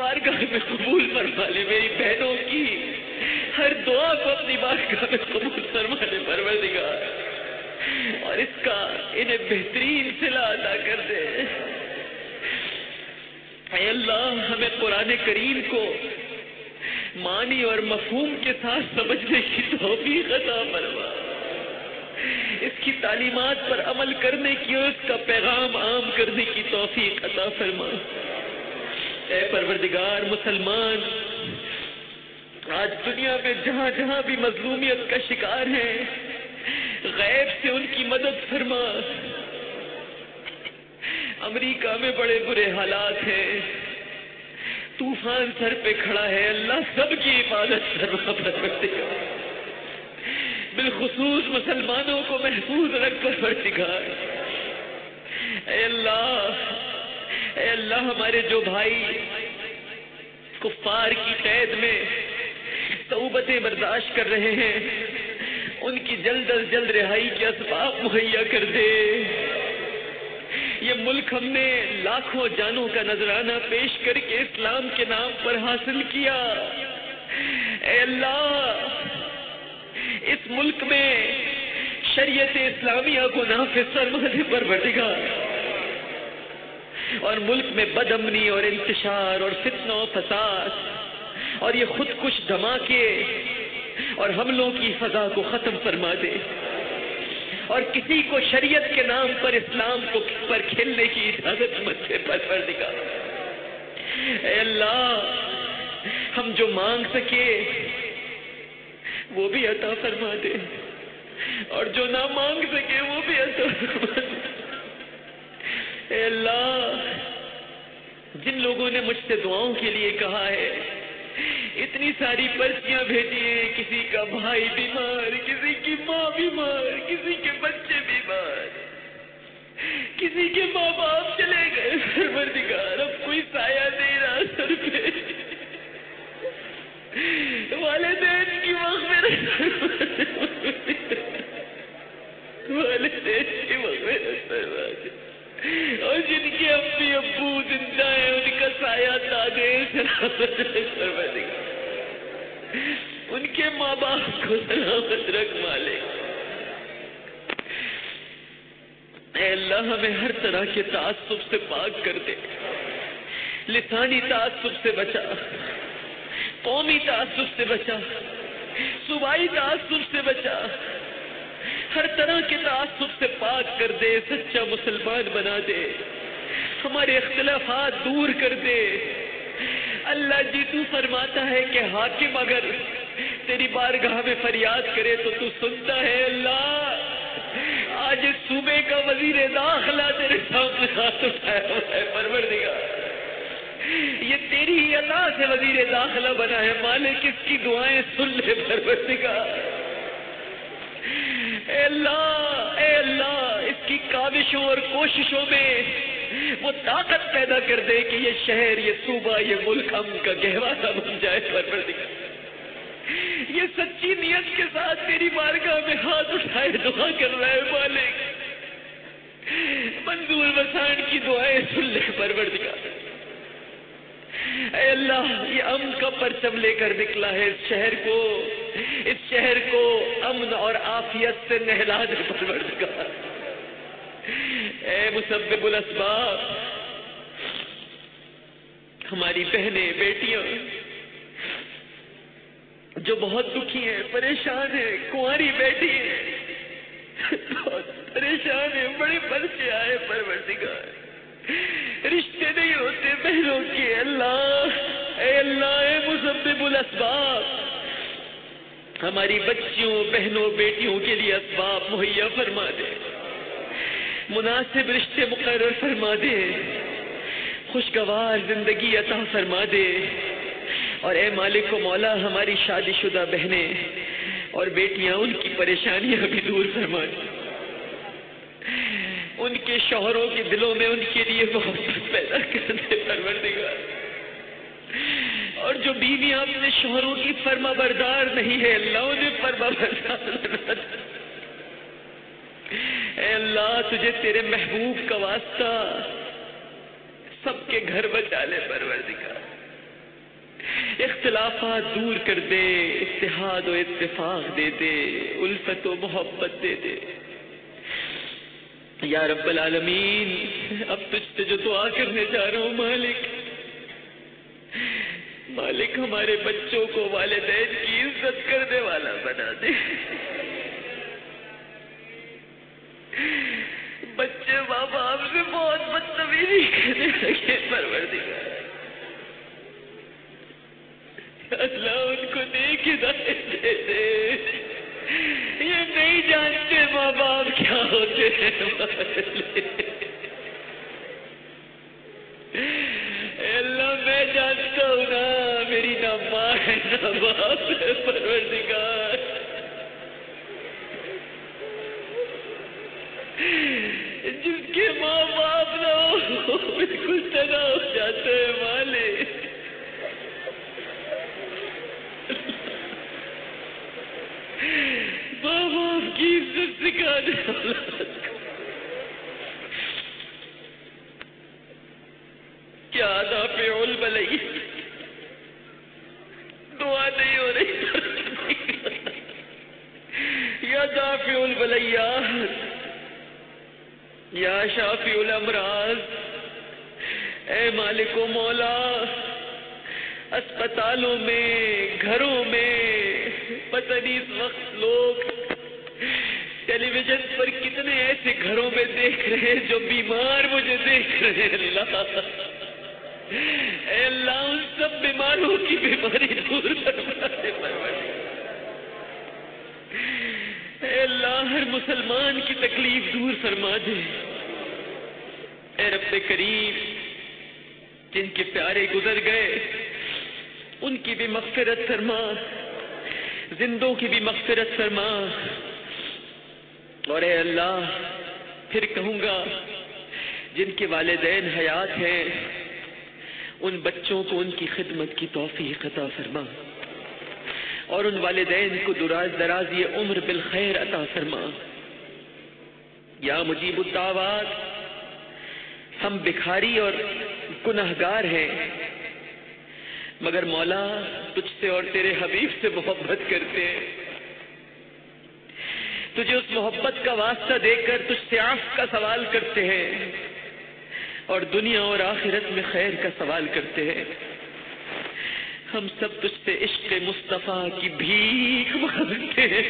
بارگاہ میں قبول فرما لے، میری بہنوں کی ہر دعا کو اپنی بارگاہ میں قبول فرما لے پروردگار، اور اس کا انہیں بہترین صلہ عطا کر دے۔ اے اللہ ہمیں قرآن کریم کو معنی اور مفہوم کے ساتھ سمجھنے کی توفیق عطا فرما، اس کی تعلیمات پر عمل کرنے کی اور اس کا پیغام عام کرنے کی توفیق عطا فرما۔ اے پروردگار، مسلمان آج دنیا میں جہاں جہاں بھی مظلومیت کا شکار ہیں، غیب سے ان کی مدد فرما۔ امریکہ میں بڑے برے حالات ہیں، طوفان سر پہ کھڑا ہے، اللہ سب کی حفاظت فرما پروردگار، بالخصوص مسلمانوں کو محفوظ رکھ پروردگار۔ اے اللہ ہمارے جو بھائی کفار کی قید میں صعوبتیں برداشت کر رہے ہیں، ان کی جلد از جلد رہائی کے اسباب مہیا کر دے۔ یہ ملک ہم نے لاکھوں جانوں کا نذرانہ پیش کر کے اسلام کے نام پر حاصل کیا۔ اے اللہ اس ملک میں شریعت اسلامیہ کو نافذ فرما دے پروردگار، اور ملک میں بد امنی اور انتشار اور فتنہ و فساد اور یہ خود کش دھماکے اور حملوں کی فضا کو ختم فرما دے، اور کسی کو شریعت کے نام پر اسلام کو پر کھیلنے کی اجازت مت دے پروردگار۔ اے اللہ ہم جو مانگ سکے وہ بھی عطا فرما دے، اور جو نہ مانگ سکے وہ بھی عطا فرما دے۔ اے اللہ جن لوگوں نے مجھ سے دعاؤں کے لیے کہا ہے، اتنی ساری پرچیاں بھیجی ہیں، کسی کا بھائی بیمار، کسی کی ماں بیمار، کسی کے بچے بیمار، کسی کے ماں باپ چلے گئے پروردگار، اب کوئی سایہ نہیں رہا سر پہ، والدین کی مغفرت، والدین کی مغفرت فرما دے، اور جن کے امی ابو زندہ ہیں ان کا سایہ تاجے سلامت فرما دے، ان کے ماں باپ کو سلامت رکھ مالک۔ اے اللہ ہمیں ہر طرح کے تعصب سے پاک کر دے، لسانی تعصب سے بچا، قومی تعصب سے بچا، صوبائی تعصب سے بچا، ہر طرح کے تعصب سے پاک کر دے، سچا مسلمان بنا دے، ہمارے اختلافات دور کر دے۔ اللہ جی تو فرماتا ہے کہ حاکم اگر تیری بارگاہ میں فریاد کرے تو تو سنتا ہے۔ اللہ آج اس صوبے کا وزیر داخلہ تیرے سامنے ہاتھ اٹھایا ہوا ہے پروردگار، یہ تیری ہی عطا سے وزیر داخلہ بنا ہے، مالک اس کی دعائیں سن لے پروردگار۔ اے اللہ اس کی کاوشوں اور کوششوں میں وہ طاقت پیدا کر دے کہ یہ شہر، یہ صوبہ، یہ ملک ہم کا گہوارہ بن جائے پروردگار۔ یہ سچی نیت کے ساتھ تیری بارگاہ میں ہاتھ اٹھائے دعا کر رہا ہے مالک، منظور وسان کی دعائیں سن لے پروردگار۔ اے اللہ یہ امن کا پرچم لے کر نکلا ہے، اس شہر کو امن اور عافیت سے نہلا دے پروردگار۔ اے مسبب الاسباب، ہماری بہنیں بیٹیاں جو بہت دکھی ہیں، پریشان ہیں، کنواری بیٹی ہیں بہت پریشان ہیں، بڑے پرچے آئے پروردگار، رشتے نہیں ہوتے بہنوں کے۔ اے اللہ اے مسبب الاسباب، ہماری بچیوں، بہنوں، بیٹیوں کے لیے اسباب مہیا فرما دے، مناسب رشتے مقرر فرما دے، خوشگوار زندگی عطا فرما دے، اور اے مالک و مولا ہماری شادی شدہ بہنیں اور بیٹیاں، ان کی پریشانیاں بھی دور فرما دے، ان کے شوہروں کے دلوں میں ان کے لیے محبت پیدا کر دے پروردگار، اور جو بیویاں اپنے شوہروں کی فرما بردار نہیں ہے اللہ انہیں فرما بردار بنا دے۔ اے اللہ تجھے تیرے محبوب کا واسطہ سب کے گھر بچا لے پروردگار، اختلافات دور کر دے، اتحاد و اتفاق دے دے، الفت و محبت دے دے۔ یا رب العالمین، اب تجھ سے جو دعا کرنے جا رہا ہوں مالک ہمارے بچوں کو والدین کی عزت کرنے والا بنا دے۔ بچے ماں باپ سے بہت بدتمیزی کرنے لگے، پروردگار اللہ ان کو نیک ہدایت دے دے۔ یہ نہیں جانتے ماں باپ کیا ہوتے ہیں اللہ، میں جانتا ہوں نا، میری نہ ماں ہے نہ باپ ہے پروردگار، جس کے ماں باپ نہ ہو بالکل تنہا ہو جاتے ہیں مالک۔ ماں باپ کی عزت سکھا دے اولاد کو۔ کیا دافع البلئی، دعا نہیں ہو رہی، یا دافع البلیات، یا شافی الامراض، اے مالک و مولا، اسپتالوں میں، گھروں میں، پتہ نہیں اس وقت لوگ ٹیلی ویژن پر کتنے ایسے گھروں میں دیکھ رہے ہیں جو بیمار مجھے دیکھ رہے ہیں۔ اللہ اے اللہ، ان سب بیماروں کی بیماری دور فرما دے پروردگار۔ اے اللہ، ہر مسلمان کی تکلیف دور فرما دے۔ اے رب کریم، جن کے پیارے گزر گئے ان کی بھی مغفرت فرما، زندوں کی بھی مغفرت فرما۔ اور اے اللہ، پھر کہوں گا، جن کے والدین حیات ہیں ان بچوں کو ان کی خدمت کی توفیق عطا فرما، اور ان والدین کو درازی عمر بالخیر عطا فرما۔ یا مجیب الدعوات، ہم بکھاری اور گنہگار ہیں، مگر مولا تجھ سے اور تیرے حبیب سے محبت کرتے ہیں، تجھے اس محبت کا واسطہ دے کر تجھ سے عفو کا سوال کرتے ہیں، اور دنیا اور آخرت میں خیر کا سوال کرتے ہیں۔ ہم سب تجھ سے عشق مصطفیٰ کی بھیک مانگتے ہیں،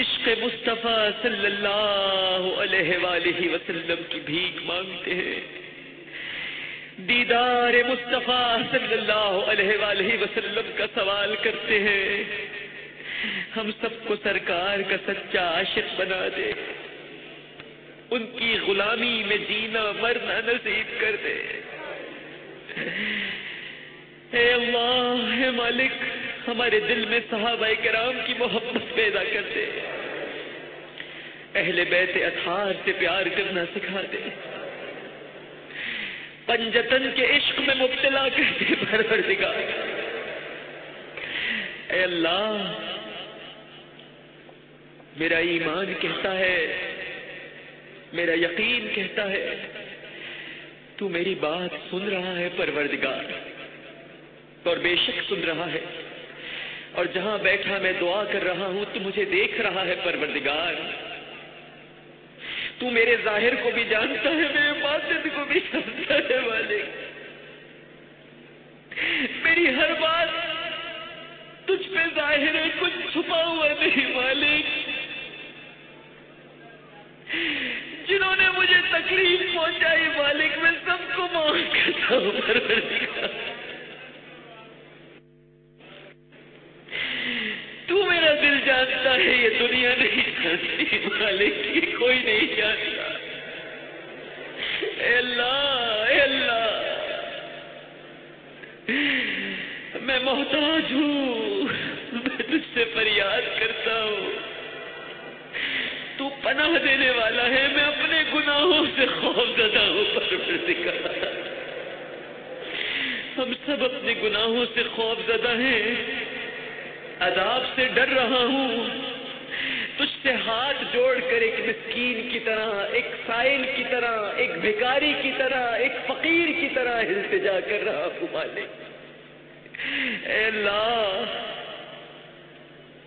عشق مصطفیٰ صلی اللہ علیہ وآلہ وسلم کی بھیک مانگتے ہیں، دیدار مصطفیٰ صلی اللہ علیہ وآلہ وسلم کا سوال کرتے ہیں۔ ہم سب کو سرکار کا سچا عاشق بنا دے، ان کی غلامی میں جینا مرنا نصیب کر دے۔ اے اللہ، اے مالک، ہمارے دل میں صحابہ کرام کی محبت پیدا کر دے، اہل بیت اطہار سے پیار کرنا سکھا دے، پنجتن کے عشق میں مبتلا کر دے پروردگار۔ اے اللہ، میرا ایمان کہتا ہے، میرا یقین کہتا ہے تو میری بات سن رہا ہے پروردگار، اور بے شک سن رہا ہے، اور جہاں بیٹھا میں دعا کر رہا ہوں تو مجھے دیکھ رہا ہے پروردگار۔ تو میرے ظاہر کو بھی جانتا ہے، میرے باطن کو بھی جانتا ہے مالک، میری ہر بات تجھ پہ ظاہر ہے، کچھ چھپا ہوا نہیں مالک۔ جنہوں نے مجھے تکلیف پہنچائی مالک، میں سب کو معاف کرتا ہوں پروردگار۔ تو میرا دل جانتا ہے، یہ دنیا نہیں جانتی مالک، یہ کوئی نہیں جانتا۔ اے اللہ، اے اللہ، میں محتاج ہوں، میں تجھ سے فریاد کرتا ہوں، تو پناہ دینے والا ہے، میں اپنے گناہوں سے خوف زدہ ہوں پروردگار۔ ہم سب اپنے گناہوں سے خوف زدہ ہیں، عذاب سے ڈر رہا ہوں، تجھ سے ہاتھ جوڑ کر ایک مسکین کی طرح، ایک سائل کی طرح، ایک بھکاری کی طرح، ایک فقیر کی طرح التجا کر رہا ہوں مالک۔ اے اللہ،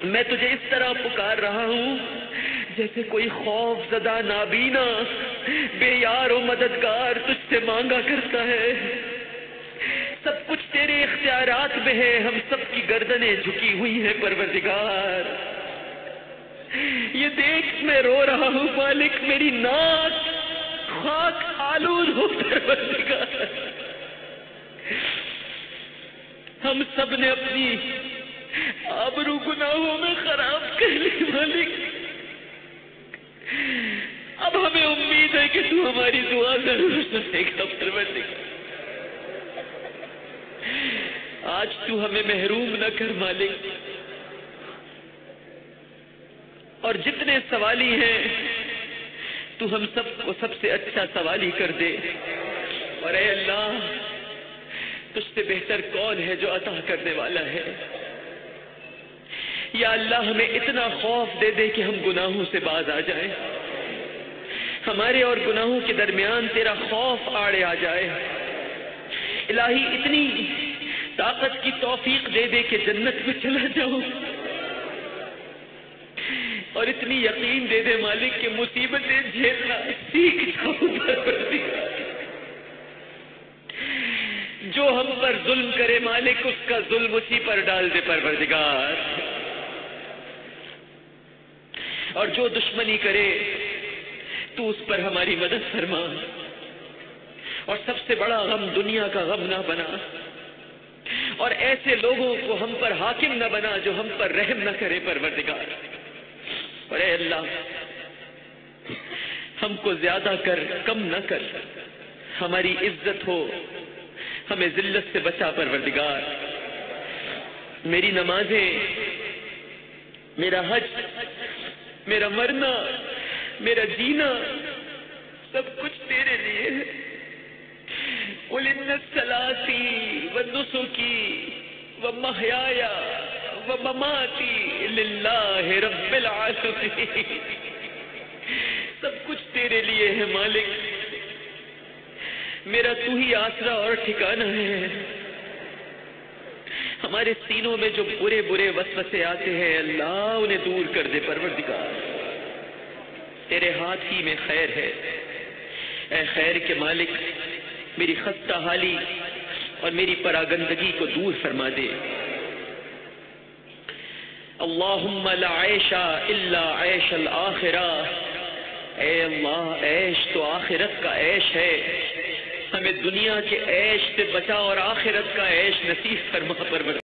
میں تجھے اس طرح پکار رہا ہوں جیسے کوئی خوف زدہ نابینا بے یار و مددگار تجھ سے مانگا کرتا ہے۔ سب کچھ تیرے اختیارات میں ہے، ہم سب کی گردنیں جھکی ہوئی ہیں پروردگار۔ یہ دیکھ میں رو رہا ہوں مالک، میری ناک خاک آلود ہو پروردگار۔ ہم سب نے اپنی آبرو گناہوں میں خراب کر لی مالک، اب ہمیں امید ہے کہ تو ہماری دعا ضرور سنے گا پروردگار۔ آج تو ہمیں محروم نہ کر مالک، اور جتنے سوالی ہیں تو ہم سب کو سب سے اچھا سوالی کر دے۔ اور اے اللہ، تجھ سے بہتر کون ہے جو عطا کرنے والا ہے؟ یا اللہ، ہمیں اتنا خوف دے دے کہ ہم گناہوں سے باز آ جائیں، ہمارے اور گناہوں کے درمیان تیرا خوف آڑے آ جائے۔ الہی، اتنی طاقت کی توفیق دے دے کہ جنت میں چلا جاؤں، اور اتنی یقین دے دے مالک کہ مصیبتیں جھیلنا سیکھ جاؤں پروردگار۔ جو ہم پر ظلم کرے مالک، اس کا ظلم اسی پر ڈال دے پروردگار، اور جو دشمنی کرے تو اس پر ہماری مدد فرما، اور سب سے بڑا غم دنیا کا غم نہ بنا، اور ایسے لوگوں کو ہم پر حاکم نہ بنا جو ہم پر رحم نہ کرے پروردگار۔ اور اے اللہ، ہم کو زیادہ کر کم نہ کر، ہماری عزت ہو، ہمیں ذلت سے بچا پروردگار۔ میری نمازیں، میرا حج، میرا مرنا، میرا جینا، سب کچھ تیرے لیے ہے۔ قُلْ إِنَّ صَلَاتِي وَنُسُكِي وَمَحْيَايَ وَمَمَاتِي لِلَّهِ رَبِّ الْعَالَمِينَ۔ سب کچھ تیرے لیے ہے مالک، میرا تو ہی آسرا اور ٹھکانہ ہے۔ ہمارے سینوں میں جو برے برے وسوسے آتے ہیں اللہ، انہیں دور کر دے پروردگار۔ تیرے ہاتھ ہی میں خیر ہے۔ اے خیر کے مالک، میری خستہ حالی اور میری پراگندگی کو دور فرما دے۔ اللہم لا عیش الا عیش الآخرہ۔ اے اللہ، عیش تو آخرت کا عیش ہے، ہمیں دنیا کے عیش سے بچا اور آخرت کا عیش نصیب فرما پروردگار۔